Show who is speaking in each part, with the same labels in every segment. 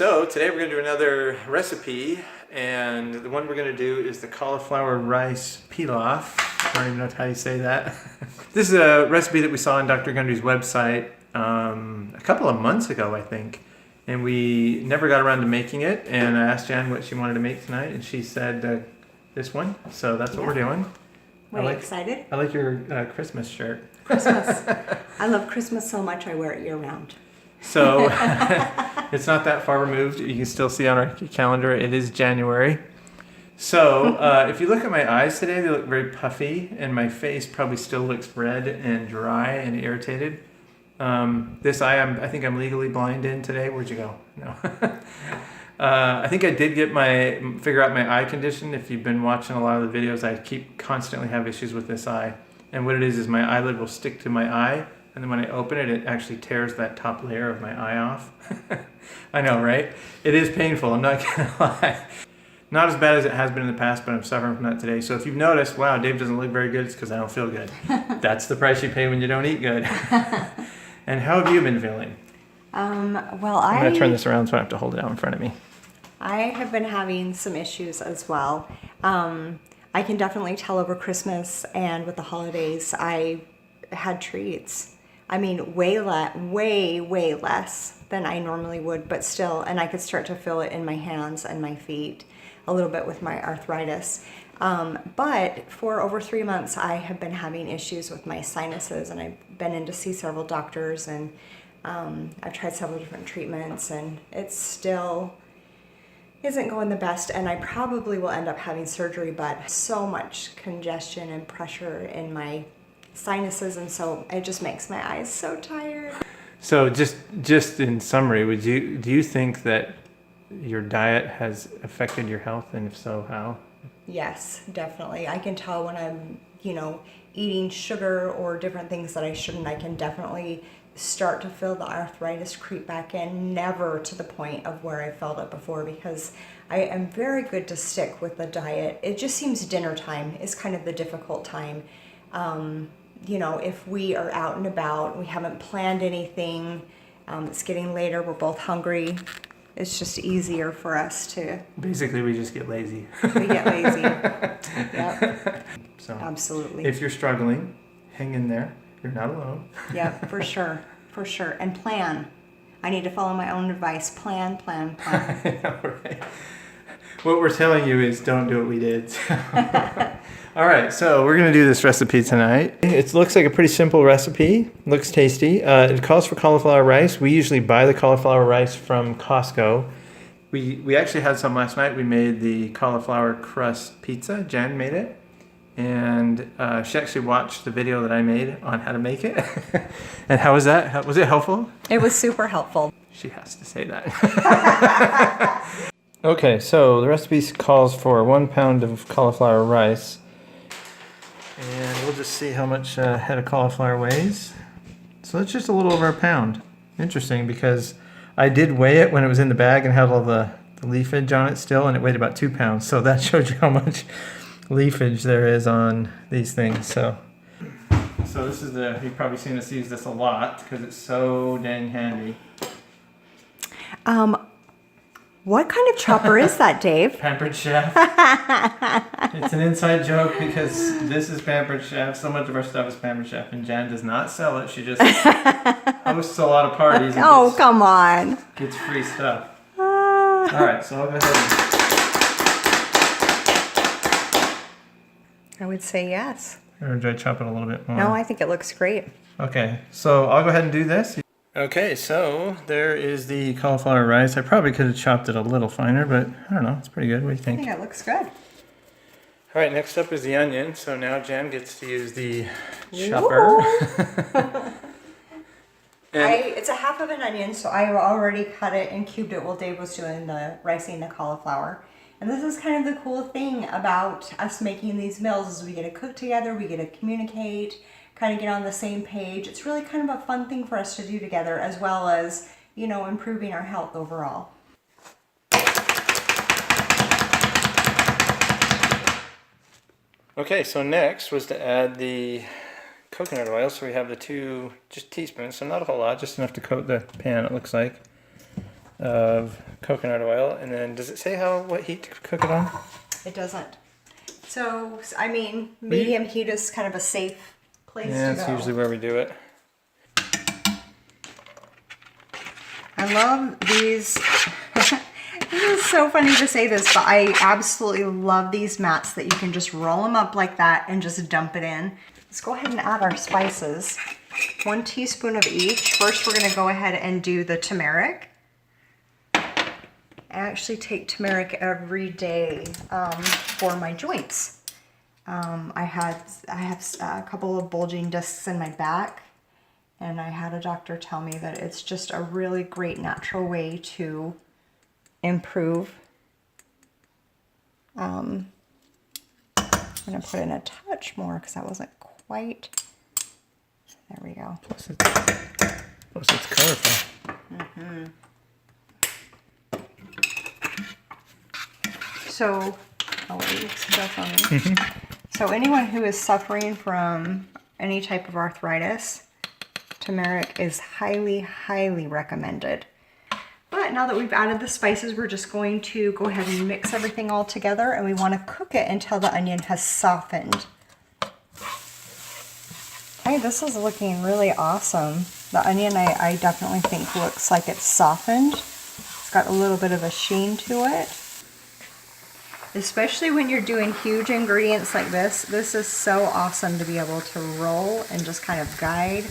Speaker 1: so today we're going to do another recipe, and the one we're going to do is the cauliflower rice pilaf. I don't even know how you say that. This is a recipe that we saw on Dr. Gundry's website a couple of months ago, I think, and we never got around to making it, and I asked Jan what she wanted to make tonight, and she said this one, so that's what we're doing.
Speaker 2: Wait, excited?
Speaker 1: I like your Christmas shirt.
Speaker 2: Christmas. I love Christmas so much I wear it year round.
Speaker 1: So it's not that far removed. You can still see on our calendar it is January. So if you look at my eyes today, they look very puffy, and my face probably still looks red and dry and irritated. This eye, I think I'm legally blind in today. Where'd you go? No. I think I did figure out my eye condition. If you've been watching a lot of the videos, I constantly have issues with this eye. And what it is my eyelid will stick to my eye, and then when I open it, it actually tears that top layer of my eye off. I know, right? It is painful, I'm not gonna lie. Not as bad as it has been in the past, but I'm suffering from that today. So if you've noticed, wow, Dave doesn't look very good, it's because I don't feel good. That's the price you pay when you don't eat good. And how have you been feeling? I'm gonna turn this around so I don't have to hold it out in front of me.
Speaker 2: I have been having some issues as well. I can definitely tell over Christmas and with the holidays, I had treats. I mean, way less than I normally would, but still, and I could start to feel it in my hands and my feet a little bit with my arthritis. But for over 3 months, I have been having issues with my sinuses, and I've been in to see several doctors, and I've tried several different treatments, and it still isn't going the best, and I probably will end up having surgery, but so much congestion and pressure in my sinuses, and so it just makes my eyes so tired.
Speaker 1: So just in summary, do you think that your diet has affected your health, and if so, how?
Speaker 2: Yes, definitely. I can tell when I'm, eating sugar or different things that I shouldn't. I can definitely start to feel the arthritis creep back in, never to the point of where I felt it before, because I am very good to stick with the diet. It just seems dinner time is kind of the difficult time. If we are out and about, we haven't planned anything, it's getting later, we're both hungry, it's just easier for us to...
Speaker 1: Basically, we just get lazy.
Speaker 2: We get lazy. Yep.
Speaker 1: So,
Speaker 2: absolutely.
Speaker 1: If you're struggling, hang in there. You're not alone.
Speaker 2: Yeah, for sure. For sure. And plan. I need to follow my own advice. Plan.
Speaker 1: Yeah, right. What we're telling you is don't do what we did. All right, so we're going to do this recipe tonight. It looks like a pretty simple recipe. Looks tasty. It calls for cauliflower rice. We usually buy the cauliflower rice from Costco. We actually had some last night. We made the cauliflower crust pizza. Jen made it. And she actually watched the video that I made on how to make it. And how was that? Was it helpful?
Speaker 2: It was super helpful.
Speaker 1: She has to say that. Okay, so the recipe calls for 1 pound of cauliflower rice. And we'll just see how much a head of cauliflower weighs. So it's just a little over a pound. Interesting, because I did weigh it when it was in the bag and had all the leafage on it still, and it weighed about 2 pounds. So that shows you how much leafage there is on these things. So this is you've probably seen us use this a lot because it's so dang handy.
Speaker 2: What kind of chopper is that, Dave?
Speaker 1: Pampered Chef. It's an inside joke because this is Pampered Chef. So much of our stuff is Pampered Chef, and Jan does not sell it. She just hosts a lot of parties. And
Speaker 2: come on.
Speaker 1: Gets free stuff. All right, so I'll go ahead
Speaker 2: I would say yes.
Speaker 1: or do I chop it a little bit more?
Speaker 2: No, I think it looks great.
Speaker 1: Okay, so I'll go ahead and do this. Okay, so there is the cauliflower rice. I probably could have chopped it a little finer, but I don't know. It's pretty good. What do you think?
Speaker 2: I think it looks good.
Speaker 1: All right, next up is the onion. So now Jan gets to use the chopper.
Speaker 2: It's a half of an onion, so I already cut it and cubed it while Dave was doing the ricing the cauliflower. And this is kind of the cool thing about us making these meals is we get to cook together, we get to communicate, kind of get on the same page. It's really kind of a fun thing for us to do together, as well as, improving our health overall.
Speaker 1: Okay, so next was to add the coconut oil. So we have the 2 just teaspoons, so not a whole lot, just enough to coat the pan, it looks like. of coconut oil. And then does it say what heat to cook it on?
Speaker 2: It doesn't. So, I mean, medium heat is kind of a safe place to go.
Speaker 1: Yeah, that's usually where we do it.
Speaker 2: I love these. This is so funny to say this, but I absolutely love these mats that you can just roll them up like that and just dump it in. Let's go ahead and add our spices. 1 teaspoon of each. First, we're gonna go ahead and do the turmeric. I actually take turmeric every day for my joints. I have a couple of bulging discs in my back, and I had a doctor tell me that it's just a really great natural way to improve. I'm gonna put in a touch more because that wasn't quite. There we go.
Speaker 1: Plus it's colorful.
Speaker 2: Mm-hmm. So, oh wait, it's still filming. So anyone who is suffering from any type of arthritis, turmeric is highly, highly recommended. But now that we've added the spices, we're just going to go ahead and mix everything all together, and we want to cook it until the onion has softened. Okay, this is looking really awesome. The onion I definitely think looks like it's softened. It's got a little bit of a sheen to it. Especially when you're doing huge ingredients like this is so awesome to be able to roll and just kind of guide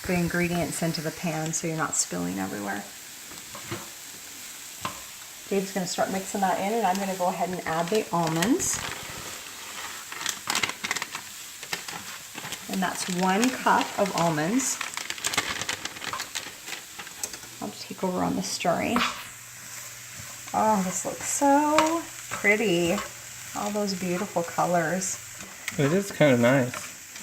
Speaker 2: the ingredients into the pan so you're not spilling everywhere. Dave's going to start mixing that in, and I'm going to go ahead and add the almonds. And that's 1 cup of almonds. I'll just take over on the stirring. Oh, this looks so pretty. All those beautiful colors.
Speaker 1: It is kind of nice.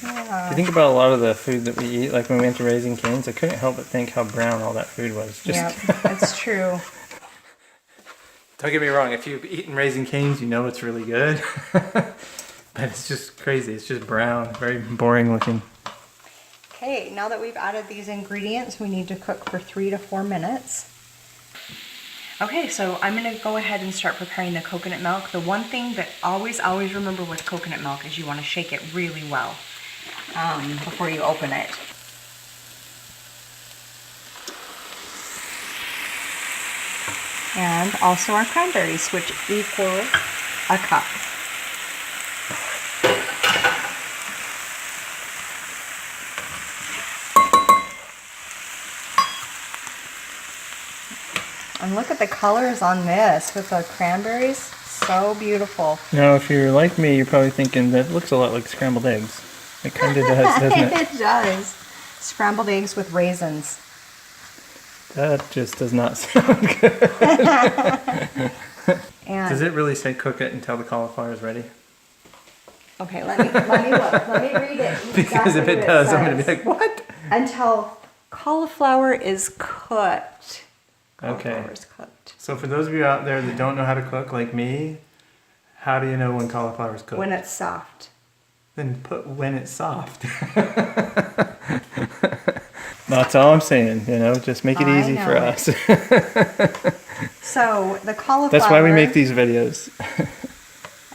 Speaker 2: Yeah.
Speaker 1: If you think about a lot of the food that we eat, like when we went to Raising Cane's, I couldn't help but think how brown all that food was.
Speaker 2: Yep, that's true.
Speaker 1: Don't get me wrong, if you've eaten Raising Cane's, you know it's really good. But it's just crazy. It's just brown, very boring looking.
Speaker 2: Okay, now that we've added these ingredients, we need to cook for 3 to 4 minutes. Okay, so I'm going to go ahead and start preparing the coconut milk. The one thing that always remember with coconut milk is you want to shake it really well before you open it. And also our cranberries, which equal a cup. And look at the colors on this with the cranberries. So beautiful.
Speaker 1: Now, if you're like me, you're probably thinking that looks a lot like scrambled eggs. It kind of does, doesn't it?
Speaker 2: It does. Scrambled eggs with raisins.
Speaker 1: That just does not sound good.
Speaker 2: And
Speaker 1: does it really say cook it until the cauliflower is ready?
Speaker 2: okay, let me look. Let me read it.
Speaker 1: Because if it does, I'm going to be like, what?
Speaker 2: Until cauliflower is cooked.
Speaker 1: Okay.
Speaker 2: Cauliflower is cooked.
Speaker 1: So for those of you out there that don't know how to cook like me, how do you know when cauliflower is cooked?
Speaker 2: When it's soft.
Speaker 1: Then put when it's soft. That's all I'm saying, you know, just make it easy for us.
Speaker 2: So the cauliflower.
Speaker 1: That's why we make these videos.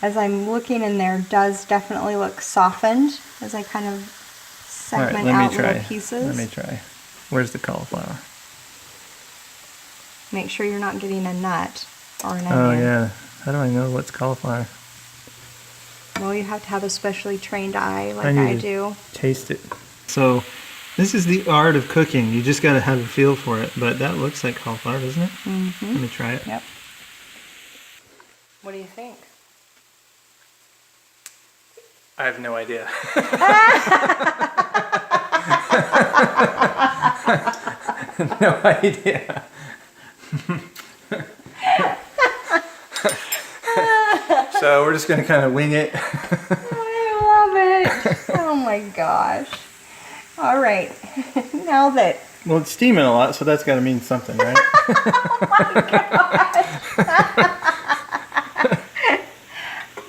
Speaker 2: As I'm looking in there, does definitely look softened as I kind of segment out little pieces.
Speaker 1: Let me try. Where's the cauliflower?
Speaker 2: Make sure you're not getting a nut or an onion.
Speaker 1: Oh yeah. How do I know what's cauliflower?
Speaker 2: Well, you have to have a specially trained eye like I do.
Speaker 1: Taste it. So this is the art of cooking. You just got to have a feel for it. But that looks like cauliflower, doesn't it?
Speaker 2: Mm-hmm.
Speaker 1: Let me try it.
Speaker 2: Yep. What do you think?
Speaker 1: I have no idea. No idea. So we're just going to kind of wing it.
Speaker 2: I love it. Oh my gosh. All right. Now that...
Speaker 1: Well, it's steaming a lot, so that's got to mean something, right?
Speaker 2: Oh my gosh.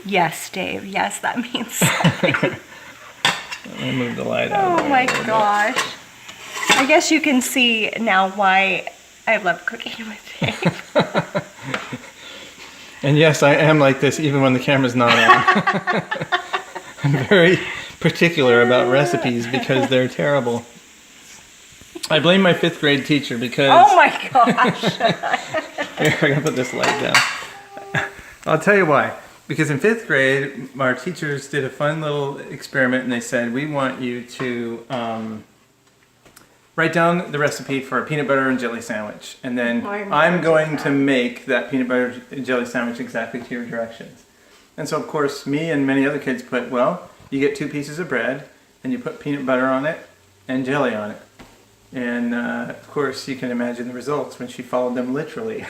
Speaker 2: Yes, Dave. Yes, that means something.
Speaker 1: Let me move the light out.
Speaker 2: Oh my gosh. I guess you can see now why I love cooking with Dave.
Speaker 1: And yes, I am like this even when the camera's not on. I'm very particular about recipes because they're terrible. I blame my 5th grade teacher because...
Speaker 2: Oh my gosh.
Speaker 1: Here, I'm gonna put this light down. I'll tell you why. Because in 5th grade, our teachers did a fun little experiment and they said, we want you to write down the recipe for a peanut butter and jelly sandwich. And then I'm going to make that peanut butter and jelly sandwich exactly to your directions. And so, of course, me and many other kids put, well, you get 2 pieces of bread and you put peanut butter on it and jelly on it. And of course, you can imagine the results when she followed them literally.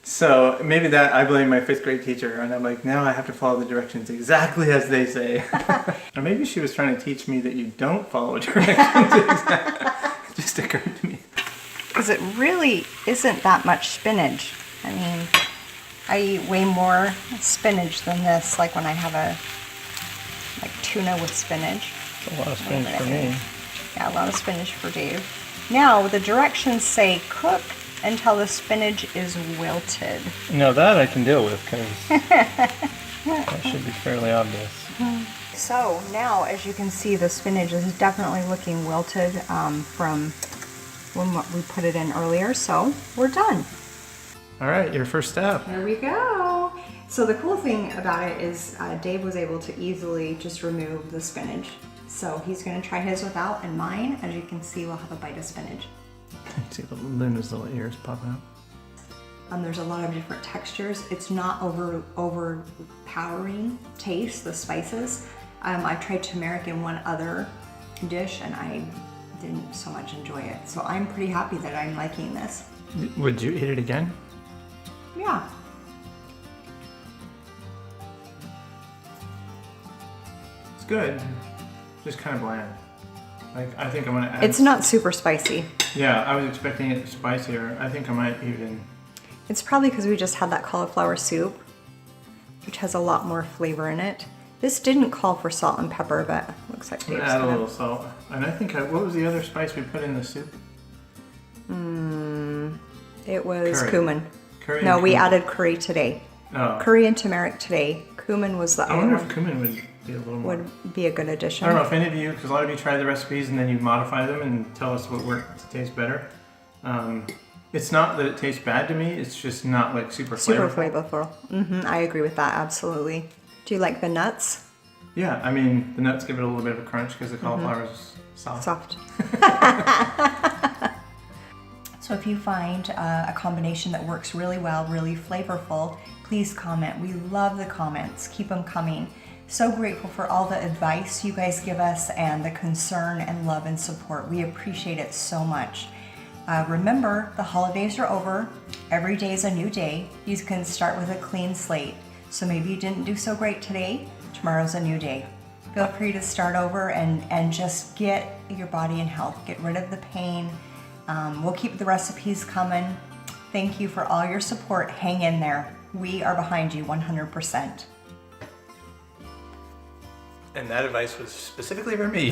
Speaker 1: So maybe that I blame my 5th grade teacher, and I'm like, now I have to follow the directions exactly as they say. Or maybe she was trying to teach me that you don't follow directions exactly. It just occurred to me.
Speaker 2: Because it really isn't that much spinach. I mean, I eat way more spinach than this, like when I have like tuna with spinach.
Speaker 1: That's a lot of spinach for me.
Speaker 2: Yeah, a lot of spinach for Dave. Now, the directions say cook until the spinach is wilted.
Speaker 1: No, that I can deal with because that should be fairly obvious.
Speaker 2: So now, as you can see, the spinach is definitely looking wilted from when we put it in earlier. So we're done.
Speaker 1: All right, your first step.
Speaker 2: Here we go. So the cool thing about it is Dave was able to easily just remove the spinach. So he's going to try his without, and mine, as you can see, will have a bite of spinach.
Speaker 1: See Luna's little ears pop out.
Speaker 2: There's a lot of different textures. It's not overpowering taste, the spices. I tried turmeric in one other dish and I didn't so much enjoy it. So I'm pretty happy that I'm liking this.
Speaker 1: Would you eat it again?
Speaker 2: Yeah.
Speaker 1: It's good. Just kind of bland. Like, I think I'm gonna add...
Speaker 2: It's not super spicy.
Speaker 1: Yeah, I was expecting it spicier. I think I might even...
Speaker 2: It's probably because we just had that cauliflower soup, which has a lot more flavor in it. This didn't call for salt and pepper, but looks like Dave's
Speaker 1: add a little salt. And I think, what was the other spice we put in the soup?
Speaker 2: It was
Speaker 1: Curry.
Speaker 2: cumin.
Speaker 1: Curry
Speaker 2: No,
Speaker 1: and
Speaker 2: we
Speaker 1: cumin.
Speaker 2: added curry today.
Speaker 1: Oh.
Speaker 2: Curry and turmeric today. Cumin was the
Speaker 1: I
Speaker 2: other
Speaker 1: wonder
Speaker 2: one.
Speaker 1: if cumin would be a little more...
Speaker 2: Would be a good addition.
Speaker 1: I don't know if any of you, because a lot of you try the recipes and then you modify them and tell us what worked to taste better. It's not that it tastes bad to me, it's just not like super flavorful.
Speaker 2: I agree with that, absolutely. Do you like the nuts?
Speaker 1: Yeah, I mean, the nuts give it a little bit of a crunch because the cauliflower is soft.
Speaker 2: Soft. So if you find a combination that works really well, really flavorful, please comment. We love the comments. Keep them coming. So grateful for all the advice you guys give us and the concern and love and support. We appreciate it so much. Remember, the holidays are over. Every day is a new day. You can start with a clean slate. So maybe you didn't do so great today. Tomorrow's a new day. Feel free to start over and just get your body in health. Get rid of the pain. We'll keep the recipes coming. Thank you for all your support. Hang in there. We are behind you 100%.
Speaker 1: And that advice was specifically for me.